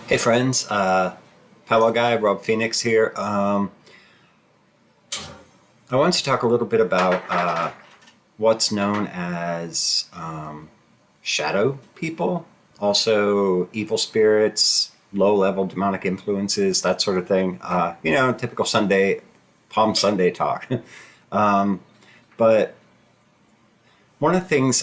Hey friends, Powwow Guy, Rob Phoenix here. I want to talk a little bit about what's known as shadow people, also evil spirits, low-level demonic influences, that sort of thing. Typical Sunday, Palm Sunday talk. But one of the things,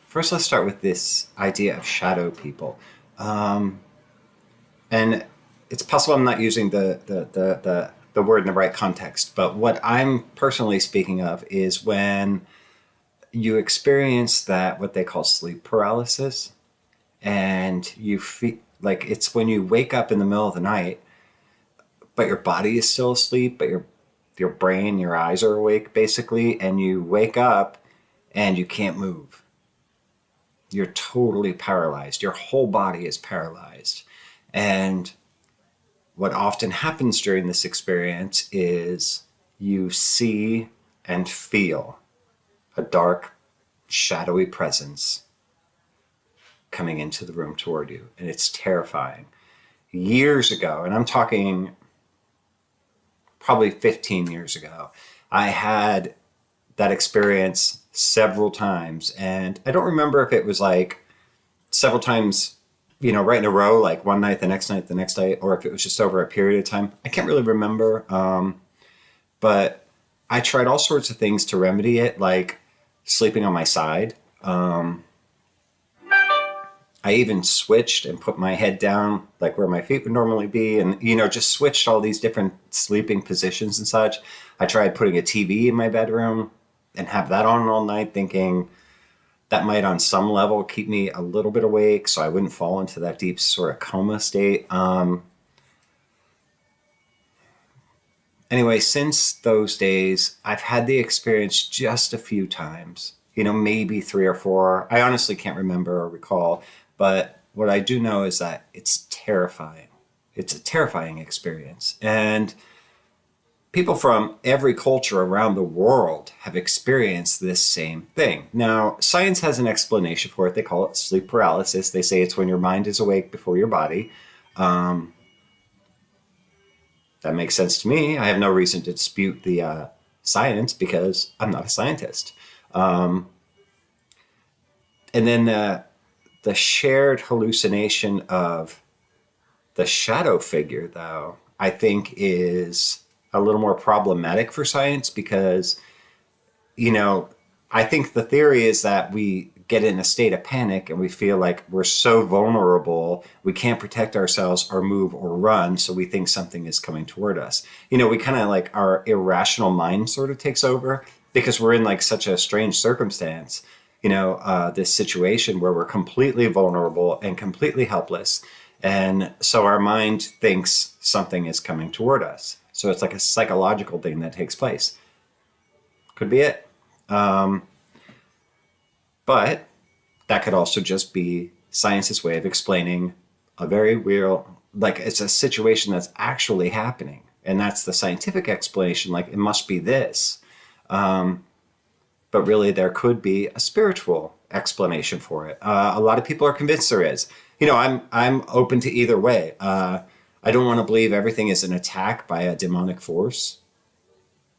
first let's start with this idea of shadow people. And it's possible I'm not using the word in the right context, but what I'm personally speaking of is when you experience that what they call sleep paralysis, and you feel like it's when you wake up in the middle of the night, but your body is still asleep, but your brain, your eyes are awake basically, and you wake up and you can't move. You're totally paralyzed. Your whole body is paralyzed. And what often happens during this experience is you see and feel a dark, shadowy presence coming into the room toward you. And it's terrifying. Years ago, and I'm talking probably 15 years ago, I had that experience several times. And I don't remember if it was like several times, right in a row, like one night, the next night, the next night, or if it was just over a period of time. I can't really remember. But I tried all sorts of things to remedy it, like sleeping on my side. I even switched and put my head down, like where my feet would normally be, and, just switched all these different sleeping positions and such. I tried putting a TV in my bedroom and have that on all night, thinking that might on some level keep me a little bit awake so I wouldn't fall into that deep sort of coma state. Anyway, since those days, I've had the experience just a few times, maybe three or four. I honestly can't remember or recall, but what I do know is that it's terrifying. It's a terrifying experience. And people from every culture around the world have experienced this same thing. Now, science has an explanation for it. They call it sleep paralysis. They say it's when your mind is awake before your body. That makes sense to me. I have no reason to dispute the science because I'm not a scientist. And then the shared hallucination of the shadow figure, though, I think is a little more problematic for science because, I think the theory is that we get in a state of panic and we feel like we're so vulnerable, we can't protect ourselves or move or run, so we think something is coming toward us. We kind of like our irrational mind sort of takes over because we're in like such a strange circumstance, this situation where we're completely vulnerable and completely helpless. And so our mind thinks something is coming toward us. So it's like a psychological thing that takes place. Could be it. But that could also just be science's way of explaining a very real, like it's a situation that's actually happening. And that's the scientific explanation, like it must be this. But really there could be a spiritual explanation for it. A lot of people are convinced there is. I'm open to either way. I don't want to believe everything is an attack by a demonic force.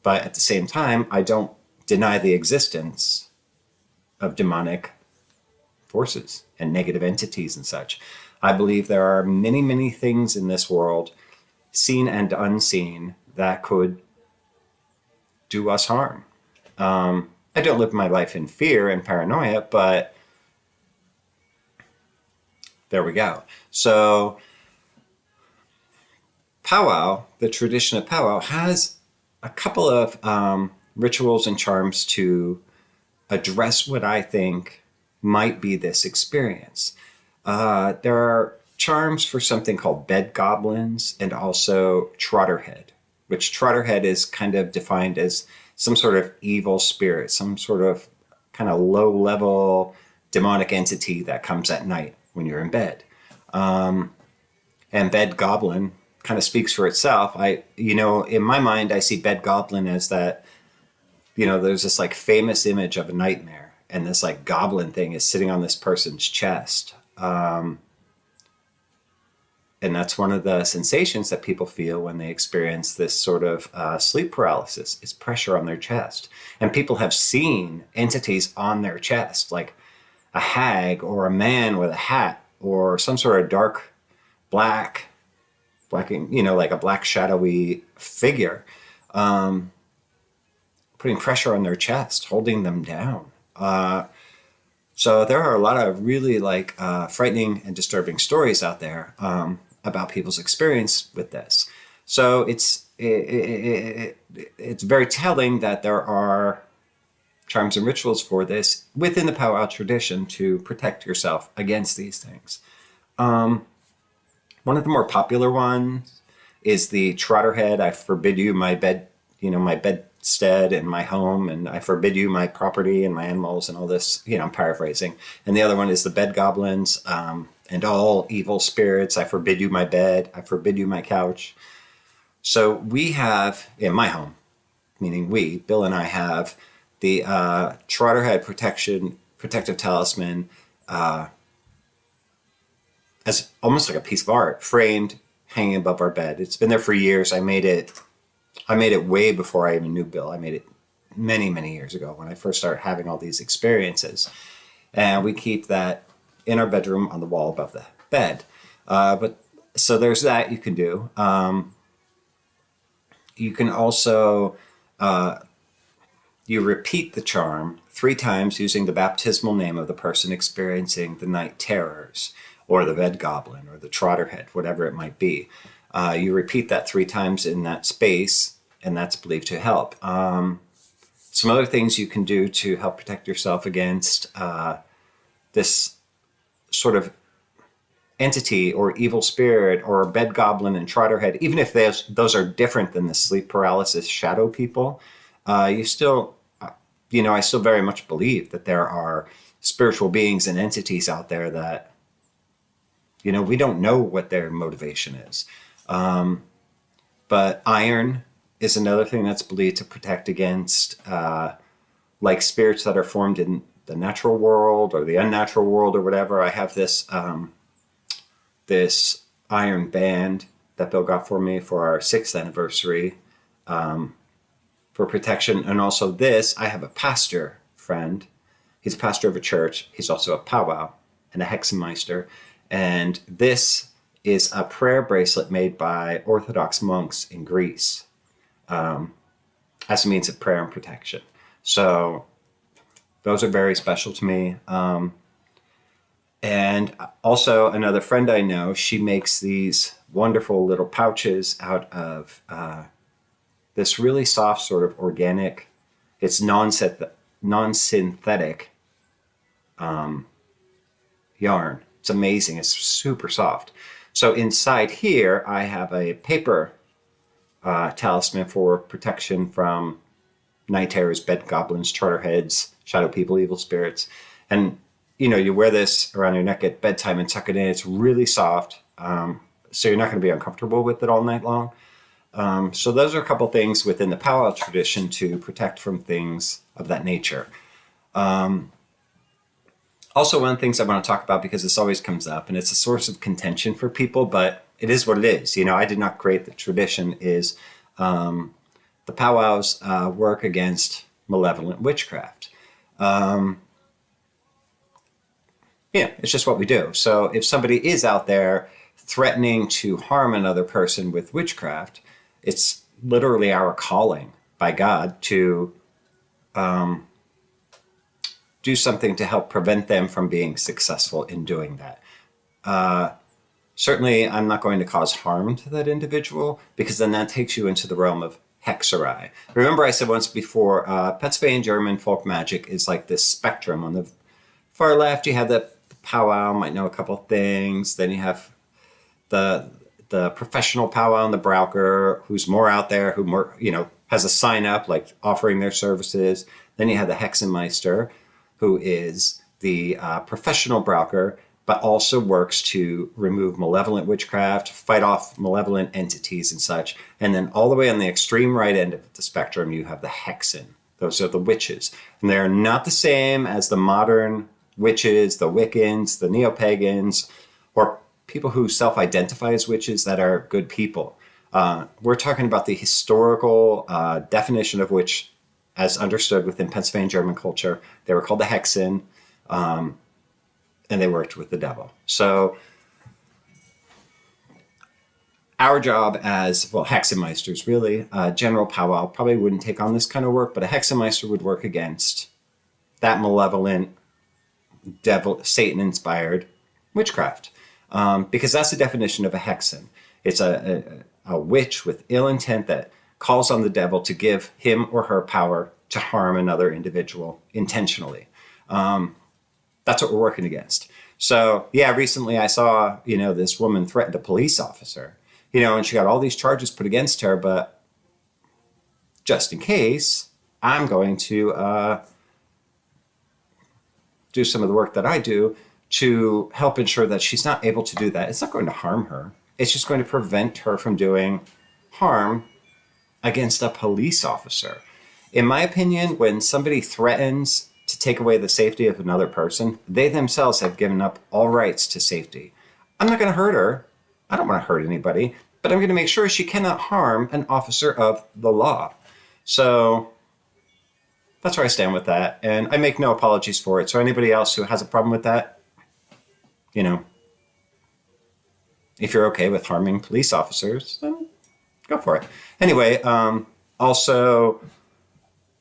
But at the same time, I don't deny the existence of demonic forces and negative entities and such. I believe there are many, many things in this world, seen and unseen, that could do us harm. I don't live my life in fear and paranoia, but there we go. So powwow, the tradition of powwow, has a couple of rituals and charms to address what I think might be this experience. There are charms for something called bedgoblins and also trotterhead, which trotterhead is kind of defined as some sort of evil spirit, some sort of kind of low-level demonic entity that comes at night when you're in bed. And bedgoblin kind of speaks for itself. In my mind, I see bedgoblin as that, there's this like famous image of a nightmare, and this like goblin thing is sitting on this person's chest. And that's one of the sensations that people feel when they experience this sort of sleep paralysis, is pressure on their chest. And people have seen entities on their chest, like a hag or a man with a hat or some sort of dark blacking, like a black shadowy figure, putting pressure on their chest, holding them down. So there are a lot of really frightening and disturbing stories out there about people's experience with this. So it's very telling that there are charms and rituals for this within the powwow tradition to protect yourself against these things. One of the more popular ones is the trotter head. I forbid you my bed, my bedstead and my home, and I forbid you my property and my animals and all this, I'm paraphrasing. And the other one is the bedgoblins, and all evil spirits. I forbid you my bed. I forbid you my couch. So we have, in my home, meaning Bill and I have the trotter head protective talisman, as almost like a piece of art, framed, hanging above our bed. It's been there for years. I made it way before I even knew Bill. I made it many, many years ago when I first started having all these experiences. And we keep that in our bedroom on the wall above the bed. But so there's that you can do. You can also, you repeat the charm 3 times using the baptismal name of the person experiencing the night terrors, or the bedgoblin, or the trotterhead, whatever it might be. You repeat that 3 times in that space, and that's believed to help. Some other things you can do to help protect yourself against this sort of entity or evil spirit or bedgoblin and trotterhead, even if those are different than the sleep paralysis shadow people, I still very much believe that there are spiritual beings and entities out there that, we don't know what their motivation is. But iron is another thing that's believed to protect against spirits that are formed in the natural world or the unnatural world or whatever. I have this this iron band that Bill got for me for our 6th anniversary for protection. And also I have a pastor friend. He's a pastor of a church. He's also a powwow and a hexenmeister. And this is a prayer bracelet made by Orthodox monks in Greece as a means of prayer and protection. So those are very special to me. And also another friend I know, she makes these wonderful little pouches out of this really soft sort of organic, it's non-synthetic yarn. It's amazing. It's super soft. So inside here, I have a paper talisman for protection from night terrors, bedgoblins, trotterheads, shadow people, evil spirits. And, you wear this around your neck at bedtime and tuck it in. It's really soft. So you're not going to be uncomfortable with it all night long. So those are a couple things within the powwow tradition to protect from things of that nature. Also, one of the things I want to talk about, because this always comes up and it's a source of contention for people, but it is what it is. I did not create the tradition, is the powwows work against malevolent witchcraft. It's just what we do. So if somebody is out there threatening to harm another person with witchcraft, it's literally our calling by God to do something to help prevent them from being successful in doing that. Certainly, I'm not going to cause harm to that individual, because then that takes you into the realm of hexery. Remember I said once before, Pennsylvania German folk magic is like this spectrum. On the far left, you have the powwow, might know a couple things. Then you have the professional powwow and the browker, who's more out there, who more, has a sign up, like offering their services. Then you have the hexenmeister, who is the professional browker, but also works to remove malevolent witchcraft, fight off malevolent entities and such. And then all the way on the extreme right end of the spectrum, you have the hexen. Those are the witches. And they're not the same as the modern witches, the Wiccans, the neo-pagans, or people who self-identify as witches that are good people. We're talking about the historical definition of witch as understood within Pennsylvania German culture. They were called the hexen, and they worked with the devil. So our job as, well, hexenmeisters, really, General Powwow probably wouldn't take on this kind of work, but a hexenmeister would work against that malevolent, devil, Satan-inspired witchcraft. Because that's the definition of a hexen. It's a witch with ill intent that calls on the devil to give him or her power to harm another individual intentionally. That's what we're working against. So, yeah, recently I saw, this woman threatened a police officer, and she got all these charges put against her, but just in case, I'm going to do some of the work that I do to help ensure that she's not able to do that. It's not going to harm her. It's just going to prevent her from doing harm against a police officer. In my opinion, when somebody threatens to take away the safety of another person, they themselves have given up all rights to safety. I'm not going to hurt her. I don't want to hurt anybody, but I'm going to make sure she cannot harm an officer of the law. So that's where I stand with that. And I make no apologies for it. So anybody else who has a problem with that, if you're okay with harming police officers, then go for it. Anyway, also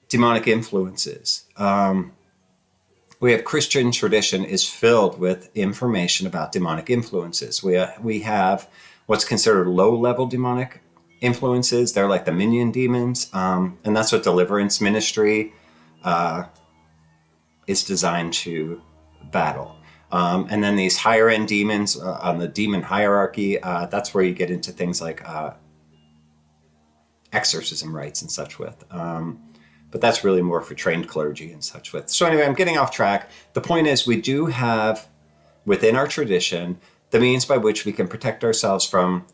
demonic influences. We have Christian tradition is filled with information about demonic influences. We have what's considered low-level demonic influences. They're like the minion demons, and that's what deliverance ministry is designed to battle. And then these higher-end demons on the demon hierarchy, that's where you get into things like exorcism rites and such with. But that's really more for trained clergy and such with. So anyway, I'm getting off track. The point is we do have within our tradition the means by which we can protect ourselves from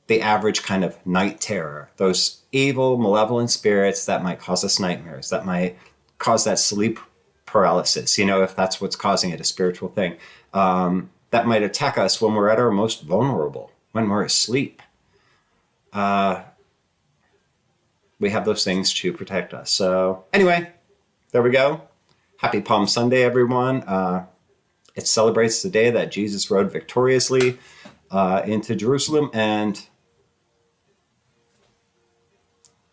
the average kind of night terror, those evil, malevolent spirits that might cause us nightmares, that might cause that sleep paralysis, if that's what's causing it, a spiritual thing, that might attack us when we're at our most vulnerable, when we're asleep. We have those things to protect us. So anyway, there we go. Happy Palm Sunday, everyone. It celebrates the day that Jesus rode victoriously into Jerusalem and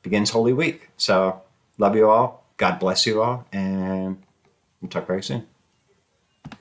begins Holy Week. So love you all. God bless you all. And we'll talk very soon.